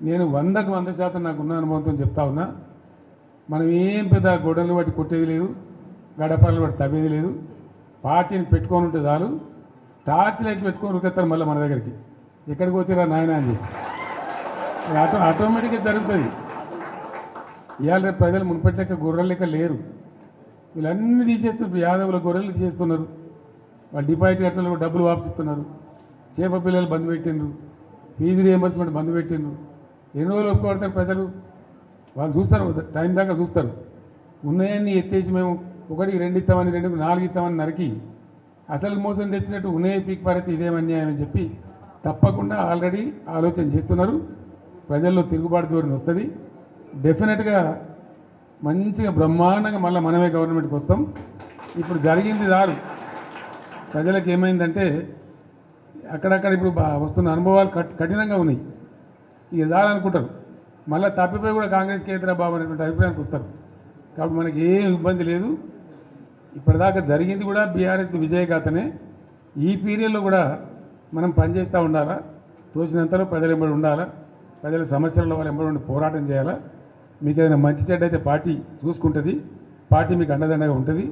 నేను 100కు 100% నాకున్న అనుభవంతో చెప్తా ఉన్నా. మనం ఏం పెద్ద గొడవలు బట్టి కొట్టేది లేదు, గడపలు బట్టి తవ్వేది లేదు. పార్టీని పెట్టుకొని ఉంటే చాలు, టార్చ్ లైట్ పెట్టుకొని ఉరికెత్తారు మళ్ళీ మన దగ్గరికి. ఎక్కడికి పోతేరా నాయన అని చెప్పి ఆటోమేటిక్గా జరుగుతుంది. ఇవాళ రేపు ప్రజలు మున్పటి లెక్క గొర్రెల లెక్క లేరు. వీళ్ళన్నీ తీసేస్తున్నారు. యాదవుల గొర్రెలు తీసేస్తున్నారు. వాళ్ళు డిపాజిట్ కట్టలు డబ్బులు వాపసిస్తున్నారు. చేప పిల్లలు బంద్ పెట్టిండ్రు, ఫీజు రియంబర్స్మెంట్ బంద్ పెట్టిండ్రు. ఎన్ని రోజులు ఒప్పుకోడతారు ప్రజలు? వాళ్ళు చూస్తారు, టైం దాకా చూస్తారు. ఉన్నాయన్నీ ఎత్తేసి మేము 1కి 2 ఇస్తామని 2కు 4 ఇస్తామని నరికి అసలు మోసం తెచ్చినట్టు ఉన్నాయే పీక్ పారైతే ఇదేం అన్యాయం అని చెప్పి తప్పకుండా ఆల్రెడీ ఆలోచన చేస్తున్నారు. ప్రజల్లో తిరుగుబాటు ధోరణి వస్తుంది. డెఫినెట్గా మంచిగా బ్రహ్మాండంగా మళ్ళీ మనమే గవర్నమెంట్కి వస్తాం. ఇప్పుడు జరిగింది చాలు. ప్రజలకు ఏమైందంటే అక్కడక్కడ ఇప్పుడు వస్తున్న అనుభవాలు కఠినంగా ఉన్నాయి. ఇక చాలనుకుంటారు. మళ్ళీ తప్పిపోయి కూడా కాంగ్రెస్కి ఏతరా బాబు అనేటువంటి అభిప్రాయానికి వస్తారు. కాబట్టి మనకి ఏం ఇబ్బంది లేదు. ఇప్పటిదాకా జరిగింది కూడా బీఆర్ఎస్ విజయగాథనే. ఈ పీరియడ్లో కూడా మనం పనిచేస్తూ ఉండాలా, తోచినంతలో ప్రజలు ఎంబడి ఉండాలా, ప్రజల సమస్యలలో వాళ్ళు ఎంబడి ఉండి పోరాటం చేయాలా. మీకు ఏదైనా మంచి చెడ్డ అయితే పార్టీ చూసుకుంటుంది, పార్టీ మీకు అండదండగా ఉంటుంది.